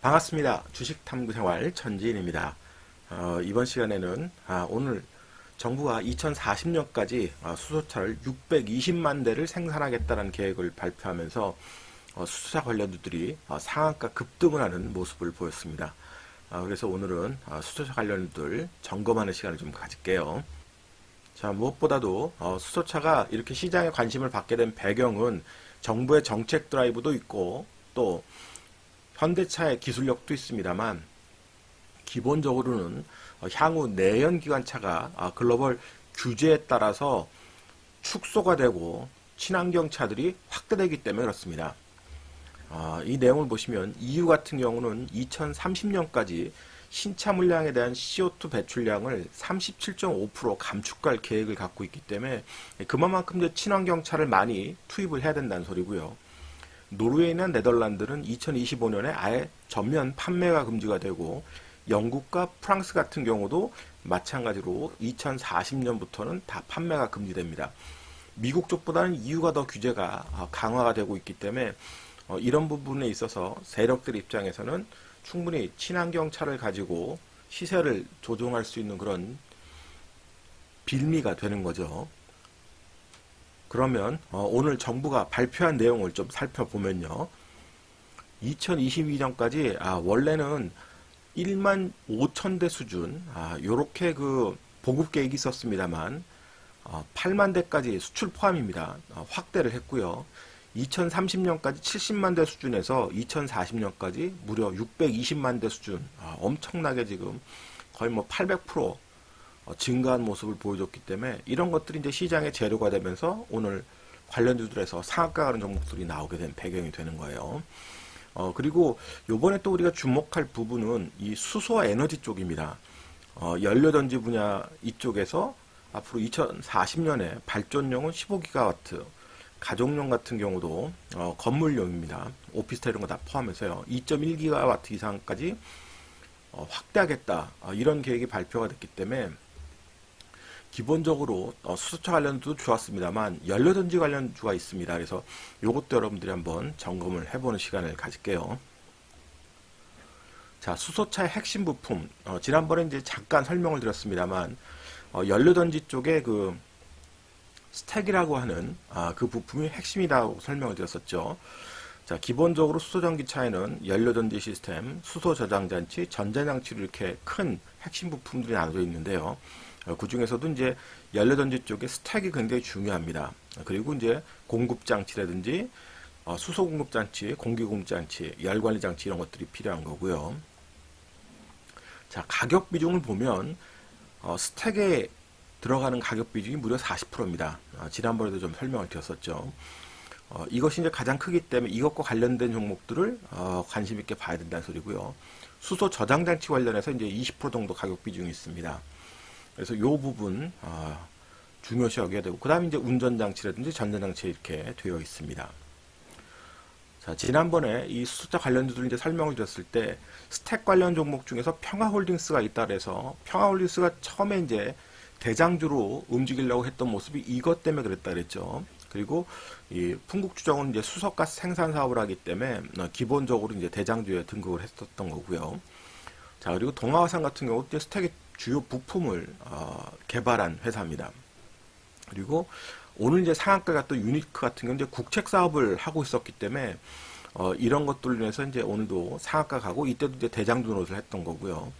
반갑습니다. 주식탐구생활 전지인입니다. 이번 시간에는 오늘 정부가 2040년까지 수소차를 620만 대를 생산하겠다는 계획을 발표하면서 수소차 관련주들이 상한가 급등을 하는 모습을 보였습니다. 그래서 오늘은 수소차 관련주들 점검하는 시간을 좀 가질게요. 자, 무엇보다도 수소차가 이렇게 시장에 관심을 받게 된 배경은 정부의 정책 드라이브도 있고 또 현대차의 기술력도 있습니다만, 기본적으로는 향후 내연기관차가 글로벌 규제에 따라서 축소가 되고 친환경차들이 확대되기 때문에 그렇습니다. 이 내용을 보시면 EU 같은 경우는 2030년까지 신차 물량에 대한 CO2 배출량을 37.5% 감축할 계획을 갖고 있기 때문에 그만큼 이제 친환경차를 많이 투입을 해야 된다는 소리고요. 노르웨이나 네덜란드는 2025년에 아예 전면 판매가 금지가 되고, 영국과 프랑스 같은 경우도 마찬가지로 2040년부터는 다 판매가 금지됩니다. 미국 쪽보다는 EU가 더 규제가 강화가 되고 있기 때문에 이런 부분에 있어서 세력들 입장에서는 충분히 친환경 차를 가지고 시세를 조정할 수 있는 그런 빌미가 되는 거죠. 그러면 오늘 정부가 발표한 내용을 좀 살펴보면요. 2022년까지 원래는 1만 5천 대 수준 요렇게 그 보급 계획이 있었습니다만 8만 대까지 수출 포함입니다. 확대를 했고요. 2030년까지 70만 대 수준에서 2040년까지 무려 620만 대 수준, 엄청나게 지금 거의 뭐 800% 증가한 모습을 보여줬기 때문에 이런 것들이 이제 시장의 재료가 되면서 오늘 관련주들에서 상한가 가는 종목들이 나오게 된 배경이 되는 거예요. 그리고 요번에 또 우리가 주목할 부분은 이 수소 에너지 쪽입니다. 연료전지 분야 이쪽에서 앞으로 2040년에 발전용은 15기가와트, 가정용 같은 경우도 건물용입니다. 오피스텔 이런 거 다 포함해서요. 2.1기가와트 이상까지 확대하겠다. 이런 계획이 발표가 됐기 때문에 기본적으로 수소차 관련주도 좋았습니다만 연료전지 관련주가 있습니다. 그래서 이것도 여러분들이 한번 점검을 해보는 시간을 가질게요. 자, 수소차의 핵심 부품, 지난번에 이제 잠깐 설명을 드렸습니다만 연료전지 쪽에 그 스택이라고 하는 그 부품이 핵심이라고 설명을 드렸었죠. 자, 기본적으로 수소전기차에는 연료전지 시스템, 수소저장장치, 전자장치로 이렇게 큰 핵심 부품들이 나눠져 있는데요. 그 중에서도 이제 연료전지 쪽에 스택이 굉장히 중요합니다. 그리고 이제 공급장치라든지 수소공급장치, 공기공급장치, 열관리장치 이런 것들이 필요한 거고요. 자, 가격 비중을 보면 스택에 들어가는 가격 비중이 무려 40%입니다. 지난번에도 좀 설명을 드렸었죠. 이것이 이제 가장 크기 때문에 이것과 관련된 종목들을 관심 있게 봐야 된다는 소리고요. 수소 저장장치 관련해서 이제 20% 정도 가격 비중이 있습니다. 그래서 이 부분 중요시 여겨야 되고, 그 다음에 이제 운전장치라든지 전자장치 이렇게 되어 있습니다. 자, 지난번에 이 수소차 관련주들 이제 설명을 드렸을 때 스택 관련 종목 중에서 평화홀딩스가 있다 그래서 평화홀딩스가 처음에 이제 대장주로 움직이려고 했던 모습이 이것 때문에 그랬다 그랬죠. 그리고 이 풍국주정은 이제 수소가스 생산 사업을 하기 때문에 기본적으로 이제 대장주에 등극을 했었던 거고요. 자, 그리고 동아화산 같은 경우도 스택의 주요 부품을 개발한 회사입니다. 그리고 오늘 이제 상한가가 또 유니크 같은 경우는 이제 국책 사업을 하고 있었기 때문에 이런 것들로 인해서 이제 오늘도 상한가 가고, 이때도 이제 대장주 노릇을 했던 거고요.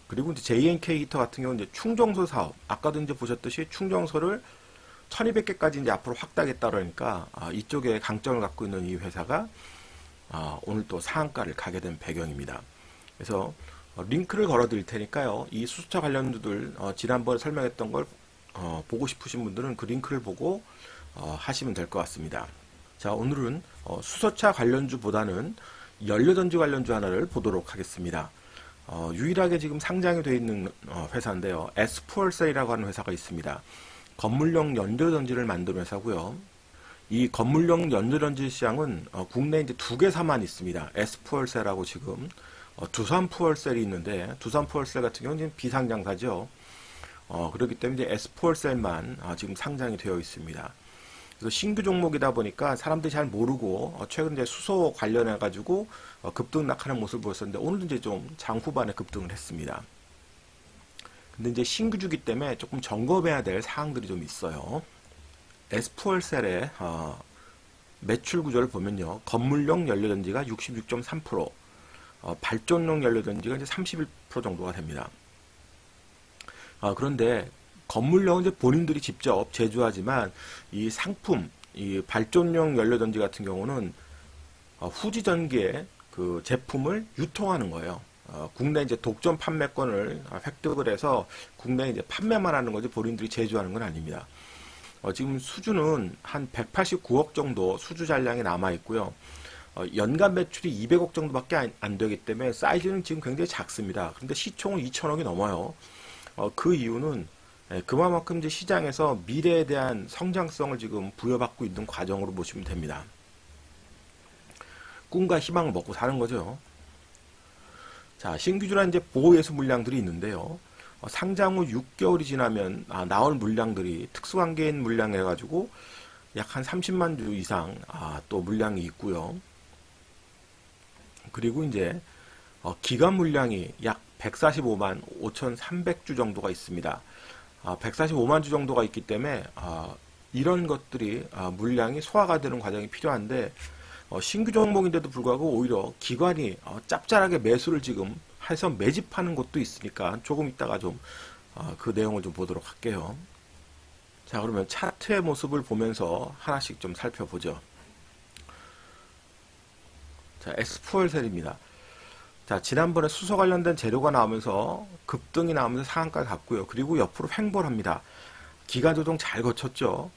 그리고 이제 JNK 히터 같은 경우는 이제 충정소 사업, 아까도 이제 보셨듯이 충정소를 1200개까지 이제 앞으로 확대하겠다 그러니까 이쪽에 강점을 갖고 있는 이 회사가 오늘 또 상한가를 가게 된 배경입니다. 그래서 링크를 걸어 드릴 테니까요. 이 수소차 관련주들 지난번에 설명했던 걸 보고 싶으신 분들은 그 링크를 보고 하시면 될 것 같습니다. 자, 오늘은 수소차 관련주보다는 연료전지 관련주 하나를 보도록 하겠습니다. 유일하게 지금 상장이 되어 있는 회사인데요. S푸얼셀이라고 하는 회사가 있습니다. 건물용 연료전지를 만드는 회사고요. 이 건물용 연료전지 시장은 국내에 이제 두 개사만 있습니다. S푸얼셀하고 지금 두산푸얼셀이 있는데, 두산푸얼셀 같은 경우는 비상장사죠. 그렇기 때문에 이제 S푸얼셀만 지금 상장이 되어 있습니다. 그래서 신규 종목이다 보니까 사람들이 잘 모르고 최근 이제 수소 관련해 가지고 급등락하는 모습을 보였었는데 오늘도 이제 좀 장 후반에 급등을 했습니다. 근데 이제 신규주기 때문에 조금 점검해야 될 사항들이 좀 있어요. S4셀의 매출 구조를 보면요. 건물용 연료전지가 66.3%, 발전용 연료전지가 이제 31% 정도가 됩니다. 그런데 건물용은 이제 본인들이 직접 제조하지만 이 상품, 이 발전용 연료전지 같은 경우는 후지 전기의 그 제품을 유통하는 거예요. 국내 이제 독점 판매권을 획득을 해서 국내에 이제 판매만 하는 거지 본인들이 제조하는 건 아닙니다. 지금 수주는 한 189억 정도 수주 잔량이 남아 있고요. 연간 매출이 200억 정도밖에 안 되기 때문에 사이즈는 지금 굉장히 작습니다. 그런데 시총은 2천억이 넘어요. 그 이유는 그만큼 이제 시장에서 미래에 대한 성장성을 지금 부여받고 있는 과정으로 보시면 됩니다. 꿈과 희망을 먹고 사는 거죠. 자, 신규주란 이제 보호예수 물량들이 있는데요. 상장 후 6개월이 지나면 나올 물량들이 특수관계인 물량 해가지고 약 한 30만 주 이상 또 물량이 있고요. 그리고 이제 기간 물량이 약 145만 5,300주 정도가 있습니다. 145만 주 정도가 있기 때문에 이런 것들이 물량이 소화가 되는 과정이 필요한데 신규 종목인데도 불구하고 오히려 기관이 짭짤하게 매수를 지금 해서 매집하는 곳도 있으니까 조금 이따가 좀 그 내용을 좀 보도록 할게요. 자, 그러면 차트의 모습을 보면서 하나씩 좀 살펴보죠. 자, S4셀입니다. 자, 지난번에 수소 관련된 재료가 나오면서 급등이 나오면서 상한가를 갔고요. 그리고 옆으로 횡보를 합니다. 기간 조정 잘 거쳤죠.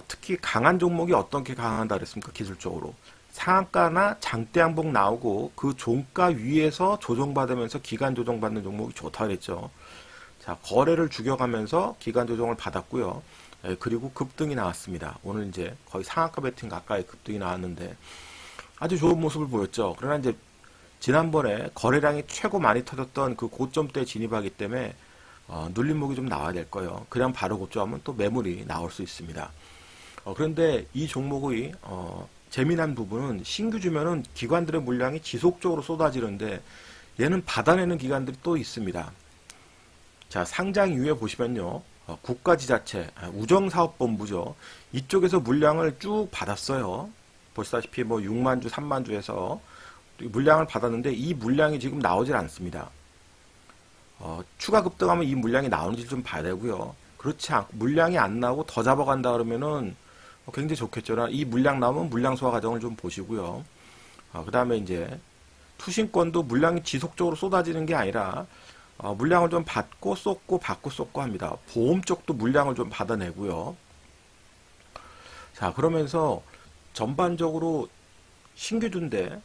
특히 강한 종목이 어떻게 강한다 그랬습니까? 기술적으로. 상한가나 장대 양봉 나오고 그 종가 위에서 조정받으면서 기간 조정받는 종목이 좋다 그랬죠. 자, 거래를 죽여가면서 기간 조정을 받았고요. 그리고 급등이 나왔습니다. 오늘 이제 거의 상한가 배팅 가까이 급등이 나왔는데 아주 좋은 모습을 보였죠. 그러나 이제 지난번에 거래량이 최고 많이 터졌던 그 고점대에 진입하기 때문에 눌림목이 좀 나와야 될 거예요. 그냥 바로 고점하면 또 매물이 나올 수 있습니다. 그런데 이 종목의 재미난 부분은 신규주면은 기관들의 물량이 지속적으로 쏟아지는데 얘는 받아내는 기관들이 또 있습니다. 자, 상장 이후에 보시면요. 국가지자체, 우정사업본부죠. 이쪽에서 물량을 쭉 받았어요. 보시다시피 뭐 6만 주, 3만 주에서 물량을 받았는데 이 물량이 지금 나오질 않습니다. 추가 급등하면 이 물량이 나오는지 좀 봐야 되고요. 그렇지 않고 물량이 안 나오고 더 잡아간다 그러면은 굉장히 좋겠죠. 이 물량 나오면 물량 소화 과정을 좀 보시고요. 그 다음에 이제 투신권도 물량이 지속적으로 쏟아지는 게 아니라 물량을 좀 받고 쏟고 받고 쏟고 합니다. 보험 쪽도 물량을 좀 받아내고요. 자, 그러면서 전반적으로 신규주인데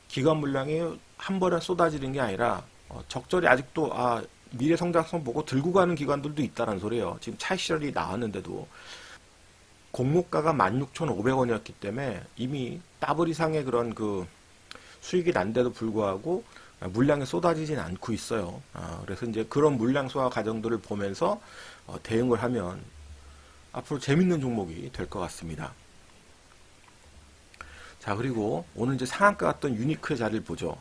기관 물량이 한 번에 쏟아지는 게 아니라 적절히 아직도 미래 성장성 보고 들고 가는 기관들도 있다는 소리예요. 지금 차익실현이 나왔는데도 공모가가 16,500원이었기 때문에 이미 더블 이상의 그런 그 수익이 난데도 불구하고 물량이 쏟아지진 않고 있어요. 그래서 이제 그런 물량 소화 과정들을 보면서 대응을 하면 앞으로 재밌는 종목이 될 것 같습니다. 자, 그리고 오늘 이제 상한가 같던 유니크의 자리를 보죠.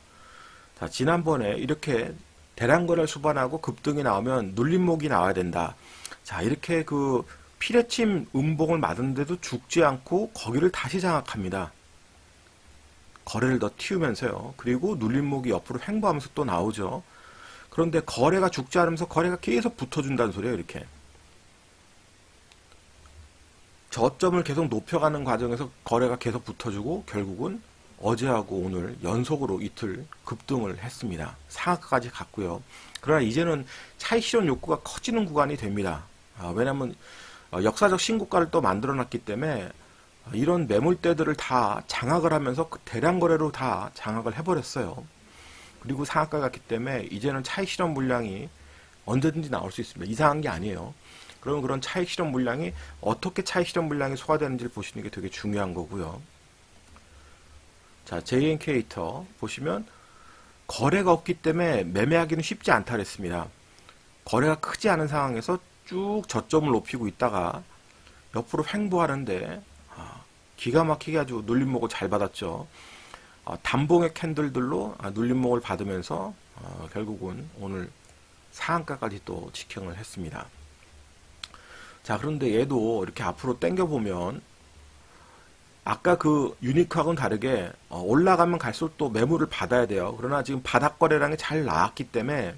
자, 지난번에 이렇게 대량거래를 수반하고 급등이 나오면 눌림목이 나와야 된다. 자, 이렇게 그 피레침 음봉을 맞았는데도 죽지 않고 거기를 다시 장악합니다. 거래를 더 틔우면서요. 그리고 눌림목이 옆으로 횡보하면서 또 나오죠. 그런데 거래가 죽지 않으면서 거래가 계속 붙어준다는 소리예요. 이렇게. 저점을 계속 높여가는 과정에서 거래가 계속 붙어주고 결국은 어제하고 오늘 연속으로 이틀 급등을 했습니다. 상한가까지 갔고요. 그러나 이제는 차익 실현 욕구가 커지는 구간이 됩니다. 왜냐하면 역사적 신고가를 또 만들어놨기 때문에 이런 매물대들을 다 장악을 하면서 그 대량 거래로 다 장악을 해버렸어요. 그리고 상한가 갔기 때문에 이제는 차익 실현 물량이 언제든지 나올 수 있습니다. 이상한 게 아니에요. 그러면 그런 차익 실현 물량이 어떻게 차익 실현 물량이 소화되는지를 보시는 게 되게 중요한 거고요. 자, JNK터 보시면 거래가 없기 때문에 매매하기는 쉽지 않다 그랬습니다. 거래가 크지 않은 상황에서 쭉 저점을 높이고 있다가 옆으로 횡보하는데 기가 막히게 아주 눌림목을 잘 받았죠. 단봉의 캔들들로 눌림목을 받으면서 결국은 오늘 상한가까지 또 직행을 했습니다. 자, 그런데 얘도 이렇게 앞으로 당겨보면 아까 그 유니크하고는 다르게 올라가면 갈수록 또 매물을 받아야 돼요. 그러나 지금 바닥 거래량이 잘 나왔기 때문에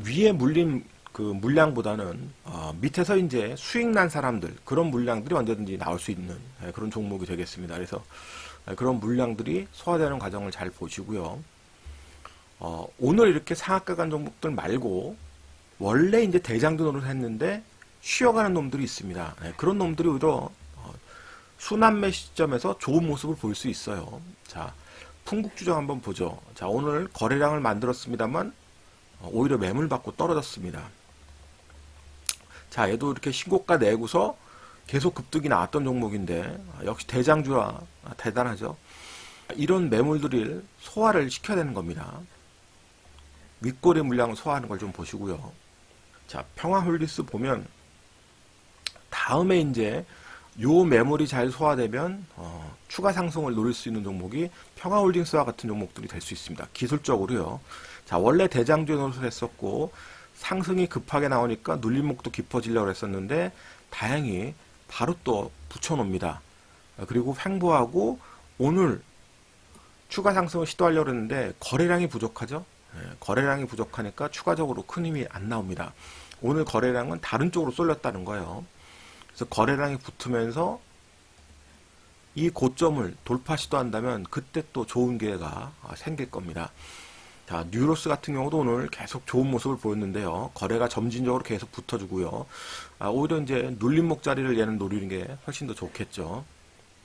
위에 물린 그 물량보다는 밑에서 이제 수익 난 사람들, 그런 물량들이 언제든지 나올 수 있는 그런 종목이 되겠습니다. 그래서 그런 물량들이 소화되는 과정을 잘 보시고요. 오늘 이렇게 상한가 간 종목들 말고 원래 이제 대장주 노릇을 했는데 쉬어가는 놈들이 있습니다. 그런 놈들이 오히려 순환매 시점에서 좋은 모습을 볼 수 있어요. 자, 풍국주정 한번 보죠. 자, 오늘 거래량을 만들었습니다만 오히려 매물 받고 떨어졌습니다. 자, 얘도 이렇게 신고가 내고서 계속 급등이 나왔던 종목인데 역시 대장주라 대단하죠. 이런 매물들을 소화를 시켜야 되는 겁니다. 윗꼬리 물량을 소화하는 걸 좀 보시고요. 자, 평화홀딩스 보면 다음에 이제 요 매물이 잘 소화되면 추가 상승을 노릴 수 있는 종목이 평화홀딩스와 같은 종목들이 될 수 있습니다. 기술적으로요. 자, 원래 대장주 노릇을 했었고 상승이 급하게 나오니까 눌림목도 깊어지려고 했었는데 다행히 바로 또 붙여놓습니다. 그리고 횡보하고 오늘 추가 상승을 시도하려고 했는데 거래량이 부족하죠. 거래량이 부족하니까 추가적으로 큰 힘이 안 나옵니다. 오늘 거래량은 다른 쪽으로 쏠렸다는 거예요. 그래서 거래량이 붙으면서 이 고점을 돌파 시도한다면 그때 또 좋은 기회가 생길 겁니다. 자, 뉴로스 같은 경우도 오늘 계속 좋은 모습을 보였는데요. 거래가 점진적으로 계속 붙어주고요. 오히려 이제 눌림목 자리를 얘는 노리는 게 훨씬 더 좋겠죠.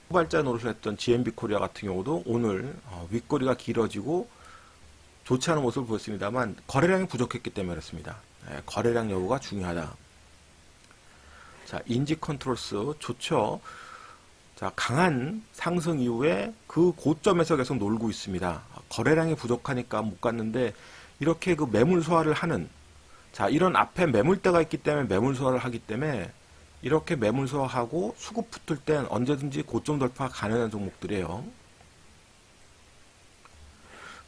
후발자 노릇을 했던 GMB 코리아 같은 경우도 오늘 윗꼬리가 길어지고 좋지 않은 모습을 보였습니다만 거래량이 부족했기 때문에 그렇습니다. 거래량 여부가 중요하다. 자, 인지 컨트롤스 좋죠. 자, 강한 상승 이후에 그 고점에서 계속 놀고 있습니다. 거래량이 부족하니까 못 갔는데 이렇게 그 매물 소화를 하는, 자, 이런 앞에 매물대가 있기 때문에 매물 소화를 하기 때문에 이렇게 매물 소화하고 수급 붙을 땐 언제든지 고점 돌파 가능한 종목들이에요.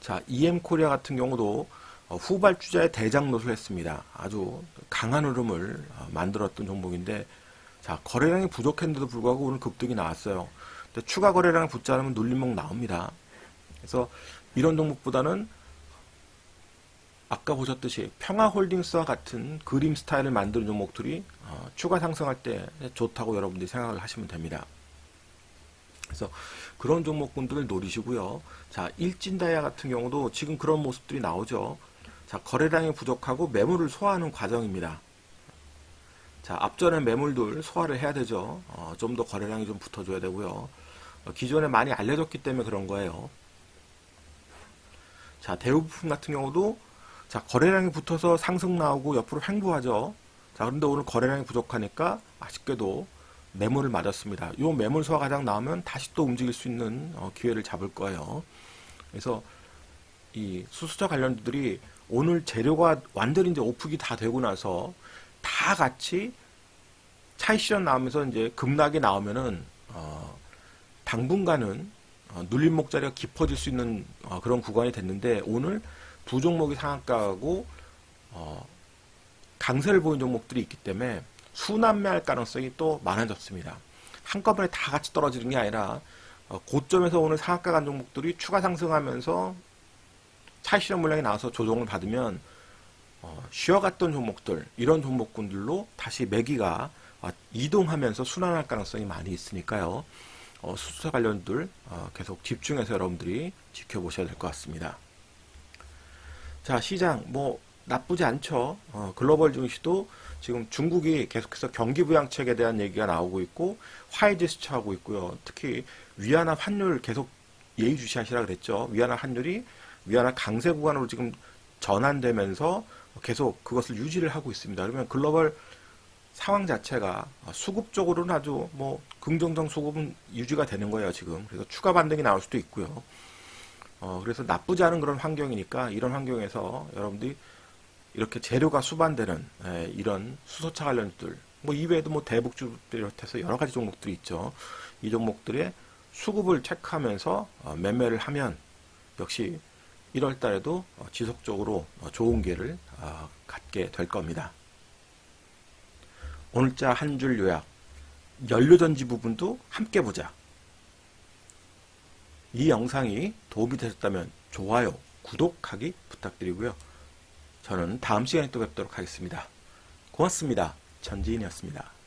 자, EM코리아 같은 경우도 후발주자의 대장 노릇을 했습니다. 아주 강한 흐름을 만들었던 종목인데, 자, 거래량이 부족했는데도 불구하고 오늘 급등이 나왔어요. 근데 추가 거래량을 붙지 않으면 눌림목 나옵니다. 그래서 이런 종목보다는 아까 보셨듯이 평화홀딩스와 같은 그림 스타일을 만드는 종목들이 추가 상승할 때 좋다고 여러분들이 생각을 하시면 됩니다. 그래서 그런 종목군들을 노리시고요. 자, 일진다이아 같은 경우도 지금 그런 모습들이 나오죠. 자, 거래량이 부족하고 매물을 소화하는 과정입니다. 자, 앞전에 매물들 소화를 해야 되죠. 좀 더 거래량이 좀 붙어줘야 되고요. 기존에 많이 알려졌기 때문에 그런 거예요. 자, 대우부품 같은 경우도 자, 거래량이 붙어서 상승 나오고 옆으로 횡보하죠. 자, 그런데 오늘 거래량이 부족하니까 아쉽게도 매물을 맞았습니다. 이 매물 소화 가장 나오면 다시 또 움직일 수 있는 기회를 잡을 거예요. 그래서 이 수소차 관련주들이 오늘 재료가 완전히 이제 오프기 다 되고 나서 다 같이 차익 실현 나오면서 이제 급락이 나오면은 당분간은 눌림목 자리가 깊어질 수 있는 그런 구간이 됐는데 오늘 두 종목이 상한가하고 강세를 보인 종목들이 있기 때문에 순환매할 가능성이 또 많아졌습니다. 한꺼번에 다 같이 떨어지는 게 아니라 고점에서 오늘 상한가 간 종목들이 추가 상승하면서 차익 실현 물량이 나와서 조정을 받으면 쉬어갔던 종목들, 이런 종목군들로 다시 매기가 이동하면서 순환할 가능성이 많이 있으니까요. 수소차 관련들 계속 집중해서 여러분들이 지켜보셔야 될 것 같습니다. 자, 시장 뭐 나쁘지 않죠. 글로벌 증시도 지금 중국이 계속해서 경기 부양책에 대한 얘기가 나오고 있고 화이지수차하고 있고요. 특히 위안화 환율 계속 예의주시하시라 그랬죠. 위안화 환율이 위안화 강세 구간으로 지금 전환되면서 계속 그것을 유지를 하고 있습니다. 그러면 글로벌 상황 자체가 수급적으로는 아주 뭐 긍정적 수급은 유지가 되는 거예요, 지금. 그래서 추가 반등이 나올 수도 있고요. 그래서 나쁘지 않은 그런 환경이니까 이런 환경에서 여러분들이 이렇게 재료가 수반되는 이런 수소차 관련주들 뭐 이외에도 뭐 대북주를 비롯해서 여러 가지 종목들이 있죠. 이 종목들의 수급을 체크하면서 매매를 하면 역시 1월 달에도 지속적으로 좋은 기회를 갖게 될 겁니다. 오늘자 한 줄 요약, 연료전지 부분도 함께 보자. 이 영상이 도움이 되셨다면 좋아요, 구독하기 부탁드리고요. 저는 다음 시간에 또 뵙도록 하겠습니다. 고맙습니다. 전지인이었습니다.